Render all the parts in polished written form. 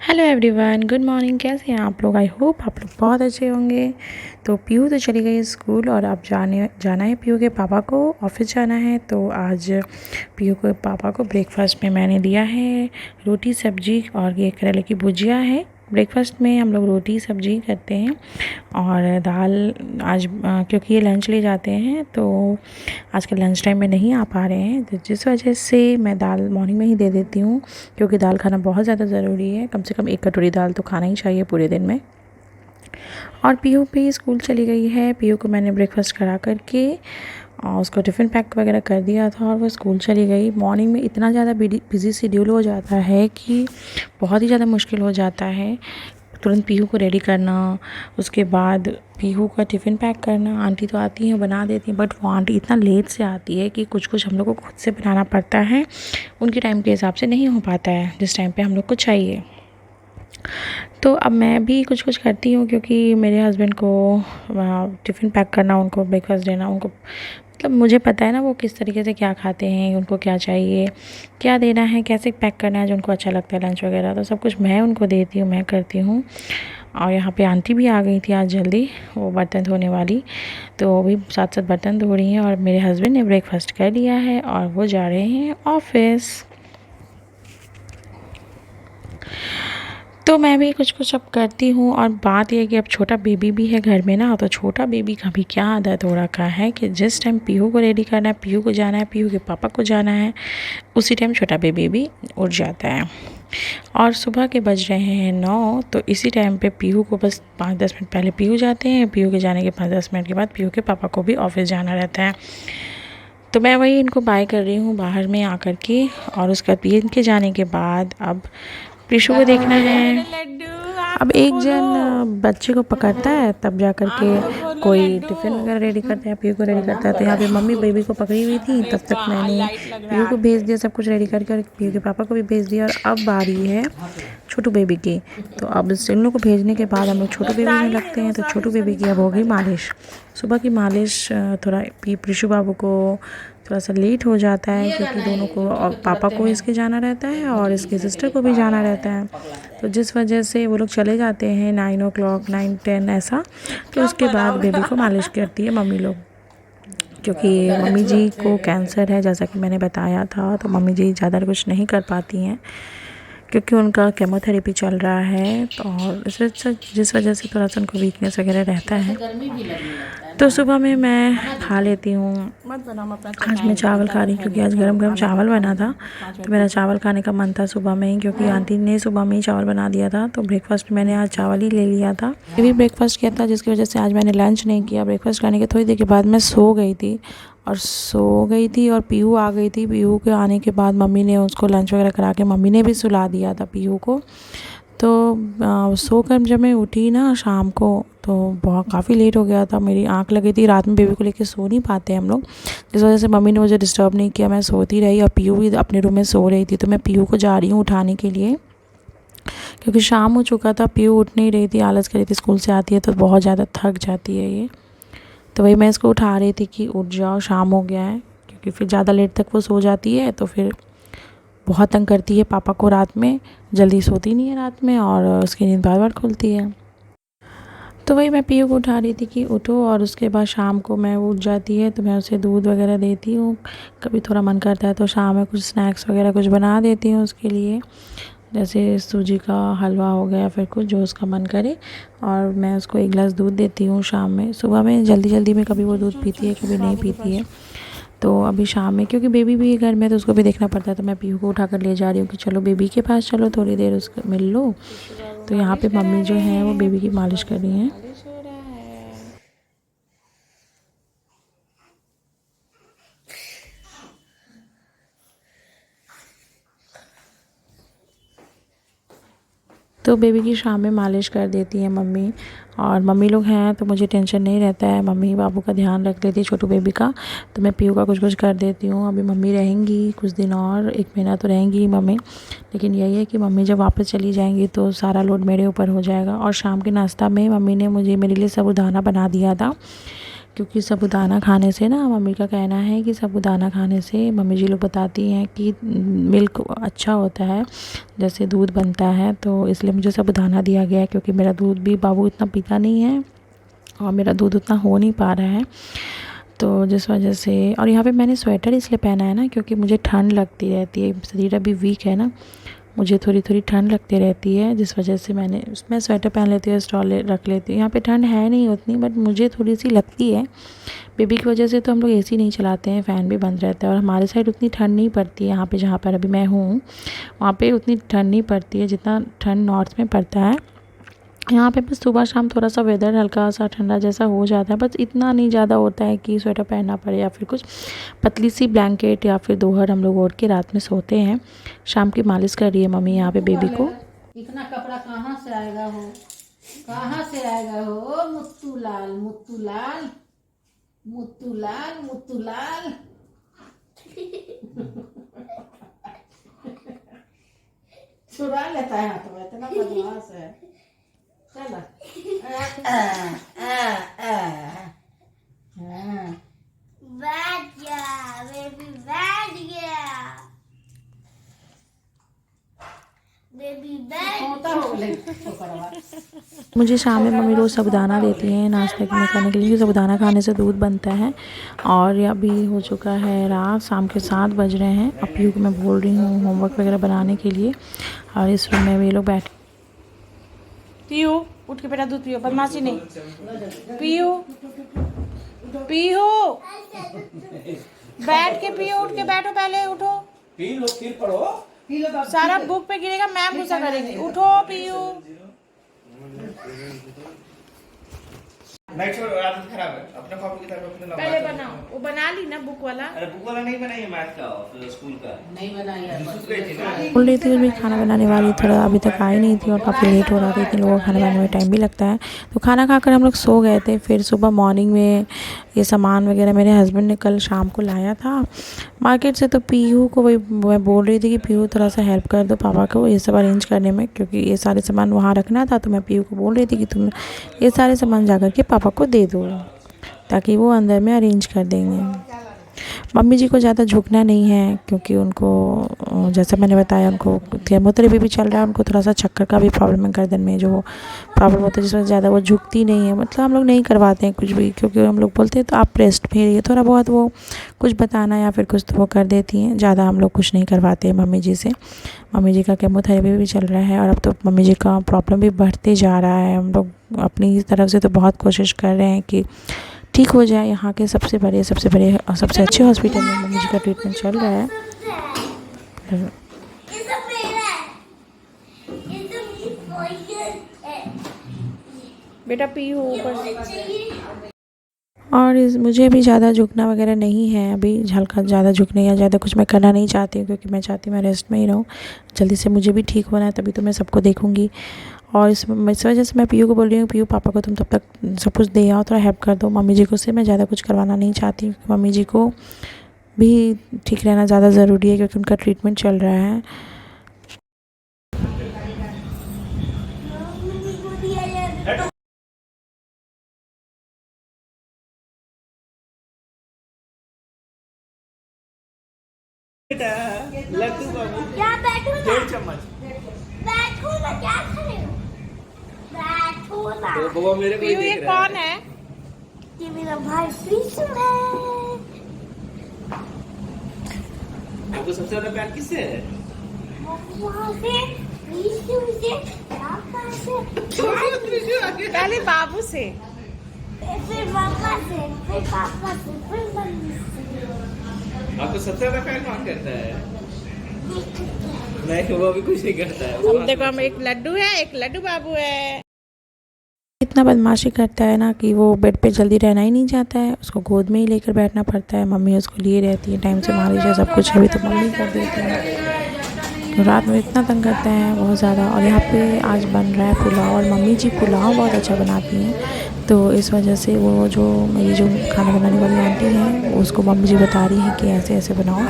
Hello everyone, good morning. कैसे हैं आप लोग? आई होप आप लोग बहुत अच्छे होंगे। तो पीहू तो चली गई स्कूल और अब जाना है पीहू के पापा को ऑफिस जाना है। तो आज पीहू के पापा को ब्रेकफास्ट में मैंने दिया है रोटी सब्जी और ये करेले की भुजिया है। ब्रेकफास्ट में हम लोग रोटी सब्जी करते हैं और दाल आज क्योंकि ये लंच ले जाते हैं तो आजकल लंच टाइम में नहीं आ पा रहे हैं, तो जिस वजह से मैं दाल मॉर्निंग में ही दे देती हूँ क्योंकि दाल खाना बहुत ज़्यादा ज़रूरी है। कम से कम एक कटोरी दाल तो खाना ही चाहिए पूरे दिन में। और पीहू भी स्कूल चली गई है। पीहू को मैंने ब्रेकफास्ट करा करके और उसको टिफ़िन पैक वगैरह कर दिया था और वो स्कूल चली गई। मॉर्निंग में इतना ज़्यादा बिज़ी शेड्यूल हो जाता है कि बहुत ही ज़्यादा मुश्किल हो जाता है तुरंत पीहू को रेडी करना, उसके बाद पीहू का टिफ़िन पैक करना। आंटी तो आती हैं, बना देती हैं, बट वो आंटी इतना लेट से आती है कि कुछ हम लोग को खुद से बनाना पड़ता है। उनके टाइम के हिसाब से नहीं हो पाता है जिस टाइम पे हम लोग को चाहिए। तो अब मैं भी कुछ करती हूँ क्योंकि मेरे हस्बैंड को टिफ़िन पैक करना, उनको ब्रेकफास्ट देना, उनको मतलब मुझे पता है ना वो किस तरीके से क्या खाते हैं, उनको क्या चाहिए, क्या देना है, कैसे पैक करना है जो उनको अच्छा लगता है लंच वगैरह। तो सब कुछ मैं उनको देती हूँ, मैं करती हूँ। और यहाँ पे आंटी भी आ गई थी आज जल्दी, वो बर्तन धोने वाली, तो वो भी साथ साथ बर्तन धो रही हैं। और मेरे हस्बैंड ने ब्रेकफास्ट कर लिया है और वो जा रहे हैं ऑफिस। तो मैं भी कुछ अब करती हूँ। और बात यह है कि अब छोटा बेबी भी है घर में ना, तो छोटा बेबी का भी क्या आदत हो रखा है कि जिस टाइम पीहू को रेडी करना है, पीहू को जाना है, पीहू के पापा को जाना है, उसी टाइम छोटा बेबी भी उठ जाता है। और सुबह के बज रहे हैं 9, तो इसी टाइम पे पीहू को बस 5-10 मिनट पहले पीहू जाते हैं। पीहू के जाने के 5-10 मिनट के बाद पीहू के पापा को भी ऑफिस जाना रहता है। तो मैं वही इनको बाय कर रही हूँ बाहर में आकर के। और उसके बाद इनके जाने के बाद अब प्रीशु को देखना है। अब एक जन बच्चे को पकड़ता है तब जा कर के कोई टिफ़िन वगैरह रेडी करता है, पीहू को रेडी करता है। तो यहाँ पे मम्मी बेबी को पकड़ी हुई थी, तब तक मैंने पीहू को भेज दिया, सब कुछ रेडी करके, और पीहू के पापा को भी भेज दिया। और अब बारी है छोटू बेबी की। तो अब इन लोग को भेजने के बाद हम लोग छोटू बेबी में लगते हैं। तो छोटू बेबी की अब होगी मालिश, सुबह की मालिश। थोड़ा प्रीशु बाबू को थोड़ा सा लेट हो जाता है क्योंकि दोनों को, और पापा को इसके जाना रहता है और इसके सिस्टर को भी जाना रहता है। तो जिस वजह से वो लोग चले जाते हैं 9 o'clock 9-10 ऐसा। तो उसके बाद बेबी को मालिश करती है मम्मी लोग, क्योंकि मम्मी जी को कैंसर है जैसा कि मैंने बताया था। तो मम्मी जी ज़्यादा कुछ नहीं कर पाती हैं क्योंकि उनका केमोथेरेपी चल रहा है। तो और जिस वजह से थोड़ा सा उनको वीकनेस वगैरह रहता है। तो सुबह में मैं खा लेती हूँ। आज मैं चावल खा रही हूँ क्योंकि आज गरम चावल बना था। तो मेरा चावल खाने का मन था सुबह में ही, क्योंकि आंटी ने सुबह में ही चावल बना दिया था। तो ब्रेकफास्ट मैंने आज चावल ही ले लिया था। ये भी ब्रेकफास्ट किया था, जिसकी वजह से आज मैंने लंच नहीं किया। ब्रेकफास्ट करने के थोड़ी देर के बाद मैं सो गई थी और पीहू आ गई थी। पीहू के आने के बाद मम्मी ने उसको लंच वगैरह करा के मम्मी ने भी सुला दिया था पीहू को। तो सोकर जब मैं उठी ना शाम को, तो बहुत काफ़ी लेट हो गया था, मेरी आंख लगी थी। रात में बेबी को लेके सो नहीं पाते हम लोग, जिस वजह से मम्मी ने मुझे डिस्टर्ब नहीं किया, मैं सोती रही। और पीहू भी अपने रूम में सो रही थी। तो मैं पीहू को जा रही हूँ उठाने के लिए क्योंकि शाम हो चुका था। पीहू उठ नहीं रही थी, आलस कर रही थी। स्कूल से आती है तो बहुत ज़्यादा थक जाती है ये। तो वही मैं इसको उठा रही थी कि उठ जाओ, शाम हो गया है। क्योंकि फिर ज़्यादा लेट तक वो सो जाती है तो फिर बहुत तंग करती है पापा को रात में, जल्दी सोती नहीं है रात में और उसकी नींद बार खुलती है। तो वही मैं पीहू को उठा रही थी कि उठो। और उसके बाद शाम को मैं उठ जाती है तो मैं उसे दूध वगैरह देती हूँ। कभी थोड़ा मन करता है तो शाम में कुछ स्नैक्स वगैरह कुछ बना देती हूँ उसके लिए, जैसे सूजी का हलवा हो गया, फिर कुछ जो उसका मन करे। और मैं उसको 1 गिलास दूध देती हूँ शाम में। सुबह में जल्दी में कभी वो दूध पीती है, कभी नहीं पीती है। तो अभी शाम में क्योंकि बेबी भी घर में तो उसको भी देखना पड़ता है, तो मैं पीहू को उठाकर ले जा रही हूँ कि चलो बेबी के पास चलो, थोड़ी देर उसको मिल लो। तो यहाँ पे मम्मी जो है वो बेबी की मालिश कर रही हैं। तो बेबी की शाम में मालिश कर देती है मम्मी। और मम्मी लोग हैं तो मुझे टेंशन नहीं रहता है, मम्मी बाबू का ध्यान रख लेती है छोटू बेबी का। तो मैं पीहू का कुछ कर देती हूँ। अभी मम्मी रहेंगी कुछ दिन और, 1 महीना तो रहेंगी मम्मी। लेकिन यही है कि मम्मी जब वापस चली जाएंगी तो सारा लोड मेरे ऊपर हो जाएगा। और शाम के नाश्ता में मम्मी ने मेरे लिए साबूदाना बना दिया था, क्योंकि साबूदाना खाने से ना, मम्मी का कहना है कि साबूदाना खाने से, मम्मी जी लोग बताती हैं कि मिल्क अच्छा होता है, जैसे दूध बनता है। तो इसलिए मुझे साबूदाना दिया गया है, क्योंकि मेरा दूध भी बाबू इतना पीता नहीं है और मेरा दूध उतना हो नहीं पा रहा है। तो जिस वजह से, और यहाँ पे मैंने स्वेटर इसलिए पहना है ना, क्योंकि मुझे ठंड लगती रहती है, शरीर अभी वीक है ना, मुझे थोड़ी थोड़ी ठंड लगती रहती है, जिस वजह से मैंने उसमें स्वेटर पहन लेती हूँ, स्टॉल रख लेती हूँ। यहाँ पे ठंड है नहीं उतनी, बट मुझे थोड़ी सी लगती है। बेबी की वजह से तो हम लोग एसी नहीं चलाते हैं, फ़ैन भी बंद रहता है, और हमारे साइड उतनी ठंड नहीं पड़ती है। यहाँ पे जहाँ पर अभी मैं हूँ, वहाँ पे उतनी ठंड नहीं पड़ती है जितना ठंड नॉर्थ में पड़ता है। यहाँ पे बस सुबह शाम थोड़ा सा वेदर हल्का सा ठंडा जैसा हो जाता है, बस इतना नहीं ज़्यादा होता है कि स्वेटर पहनना पड़े, या फिर कुछ पतली सी ब्लैंकेट या फिर दोहर हम लोग ओढ़ के रात में सोते हैं। शाम की मालिश कर रही है मम्मी यहाँ पे बेबी को। इतना कपड़ा कहाँ से आएगा हो, कहाँ से आएगा हो, मुत्तू लाल मुत्तू लाल मुत्तू लाल मुत्तू लाल। चुरा लेता है हाथ में, इतना बदमाश है। चलो बैठ गया बेबी, बैठ गया बेबी, मुझे शाम में मम्मी रोज़ साबूदाना देती हैं नाश्ते में खाने के लिए, क्योंकि साबूदाना खाने से दूध बनता है। और अभी हो चुका है रात, शाम के 7 बज रहे हैं। अब पीयू को मैं बोल रही हूँ होमवर्क वगैरह बनाने के लिए, और इस रूम में भी लोग बैठ। पीयू उठ के बेटा दूध पियो, बदमाशी नहीं। पीयू पीयू बैठ के पियो, उठ के बैठो, पहले उठो, पी लो फिर पढ़ो। सारा बुक पे गिरेगा, मैम गुस्सा करेगी। उठो पीयू। नहीं छोड़ो, आदत खराब है। अपना कॉपी किताब अपने लगा पहले बनाओ, वो बना ली ना बुक वाला। अरे बुक वाला नहीं बनाई है, मैथ का और स्कूल का नहीं बनाया। बोल रही थी मैं खाना बनाने वाली, थोड़ा अभी तक आई नहीं थी और काफ़ी लेट हो रहा था, इतने लोगों को खाना बनाने में टाइम भी लगता है। तो खाना खाकर हम लोग सो गए थे। फिर सुबह मॉर्निंग में ये सामान वगैरह मेरे हस्बैंड ने कल शाम को लाया था मार्केट से। तो पीयू को वही मैं बोल रही थी कि पीयू थोड़ा सा हेल्प कर दो पापा को ये सब अरेंज करने में, क्योंकि ये सारे सामान वहाँ रखना था। तो मैं पीयू को बोल रही थी कि तुम ये सारे सामान जा कर के पापा को दे दो, ताकि वो अंदर में अरेंज कर देंगे। मम्मी जी को ज़्यादा झुकना नहीं है, क्योंकि उनको जैसा मैंने बताया, उनको केमोथेरेपी भी चल रहा है, उनको थोड़ा सा चक्कर का भी प्रॉब्लम है, गर्दन में जो प्रॉब्लम होता है, जिस वजह से ज़्यादा वो झुकती नहीं है। मतलब हम लोग नहीं करवाते हैं कुछ भी, क्योंकि हम लोग बोलते हैं तो आप रेस्ट फेरिए, थोड़ा बहुत वो कुछ बताना या फिर कुछ तो वो कर देती हैं। ज़्यादा हम लोग कुछ नहीं करवाते हैं मम्मी जी से। मम्मी जी का केमोथेरेपी भी चल रहा है, और अब तो मम्मी जी का प्रॉब्लम भी बढ़ते जा रहा है। हम लोग अपनी तरफ से तो बहुत कोशिश कर रहे हैं कि ठीक हो जाए। यहाँ के सबसे बड़े और सबसे अच्छे हॉस्पिटल में मम्मी जी का ट्रीटमेंट चल रहा है। बेटा पीयू ऊपर। और मुझे भी ज़्यादा झुकना वगैरह नहीं है अभी, हल्का ज़्यादा झुकने या ज़्यादा कुछ मैं करना नहीं चाहती हूँ, क्योंकि मैं चाहती हूँ मैं रेस्ट में ही रहूँ। जल्दी से मुझे भी ठीक होना है, तभी तो मैं सबको देखूँगी। और इस वजह से मैं पीयू को बोल रही हूँ, पीयू पापा को तुम तब तक सब कुछ दे आओ, थोड़ा हेल्प कर दो मम्मी जी को। से मैं ज़्यादा कुछ करवाना नहीं चाहती हूँ, मम्मी जी को भी ठीक रहना ज़्यादा ज़रूरी है, क्योंकि उनका ट्रीटमेंट चल रहा है। लड्डू बाबू क्या बैठू ना, 1.5 चम्मच बैठू ना, क्या खड़े हो, बैठू ना। तो बाबा मेरे को पीयू ये देख रहा कौन है? ये मेरा भाई पीछू है। आपको सबसे ज्यादा प्यार किससे है? वहाँ से पीछू से, पापा से, पहले बाबू से, फिर मामा से, फिर पापा से, फिर मम्मी से। आपको सबसे ज्यादा प्यार कौन करता है? नहीं, वो भी कुछ नहीं करता है। देखो हम एक लड्डू है, एक लड्डू बाबू है। इतना बदमाशी करता है ना कि वो बेड पे जल्दी रहना ही नहीं चाहता है, उसको गोद में ही लेकर बैठना पड़ता है। मम्मी उसको लिए रहती है, टाइम से मालिश है, सब कुछ अभी तो मम्मी कर देती है। तो रात में इतना तंग करता है बहुत ज़्यादा। और यहाँ पे आज बन रहा है पुलाव, और मम्मी जी पुलाव बहुत अच्छा बनाती हैं। तो इस वजह से वो जो मेरी जो खाना बनाने वाली आंटी हैं, उसको मम्मी जी बता रही हैं कि ऐसे ऐसे बनाओ।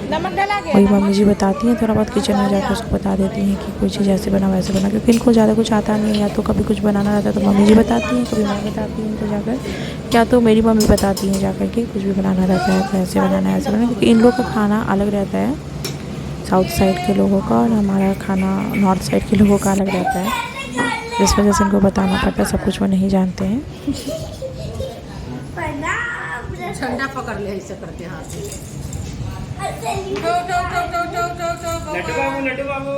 नमक डाला गया वही मम्मी जी बताती हैं, थोड़ा बहुत किचन में जाकर उसको बता देती हैं कि कोई चीज़ ऐसे बना वैसे बना, क्योंकि इनको ज़्यादा कुछ आता नहीं है। या तो कभी कुछ बनाना रहता है तो मम्मी जी बताती हैं, कभी मैं बताती हूँ इनको जाकर, या तो मेरी मम्मी बताती हैं जाकर के कुछ भी बनाना रहता है तो ऐसे बनाना है ऐसे बनाना, क्योंकि इन लोग का खाना अलग रहता है साउथ साइड के लोगों का, और हमारा खाना नॉर्थ साइड के लोगों का अलग रहता है। इस वजह से इनको बताना पड़ता है, सब कुछ वो नहीं जानते हैं। ठंडा पकड़ ले ऐसे करके हाथ से। लड्डू बाबू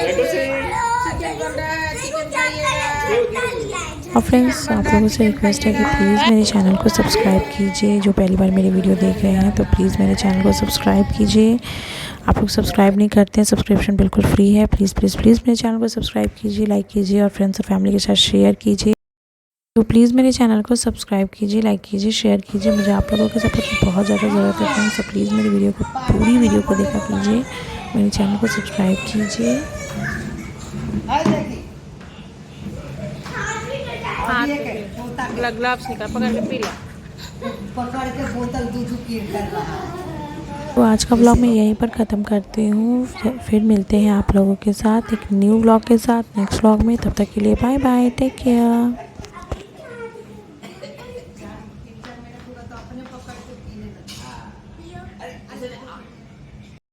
लड्डू से और फ्रेंड्स, आप लोगों से रिक्वेस्ट है कि प्लीज़ मेरे चैनल को सब्सक्राइब कीजिए। जो पहली बार मेरी वीडियो देख रहे हैं तो प्लीज़ मेरे चैनल को सब्सक्राइब कीजिए। आप लोग सब्सक्राइब नहीं करते हैं, सब्सक्रिप्शन बिल्कुल फ्री है। प्लीज़ प्लीज़ प्लीज़ मेरे चैनल को सब्सक्राइब कीजिए, लाइक कीजिए और फ्रेंड्स और फैमिली के साथ शेयर कीजिए। तो प्लीज़ मेरे चैनल को सब्सक्राइब कीजिए, लाइक कीजिए, शेयर कीजिए। मुझे आप लोगों के सपोर्ट की बहुत ज़्यादा ज़रूरत है फ्रेंड्स। तो प्लीज़ मेरी वीडियो को, पूरी वीडियो को देखा कीजिए, मेरे चैनल को सब्सक्राइब कीजिए। ग्लव्स निकाल, पकड़ के पी ले, पकड़ के बोतल दूध पी कर रहा है। तो आज का व्लॉग मैं यहीं पर ख़त्म करती हूँ। फिर मिलते हैं आप लोगों के साथ एक न्यू व्लॉग के साथ नेक्स्ट व्लॉग में। तब तक के लिए बाय बाय, टेक केयर।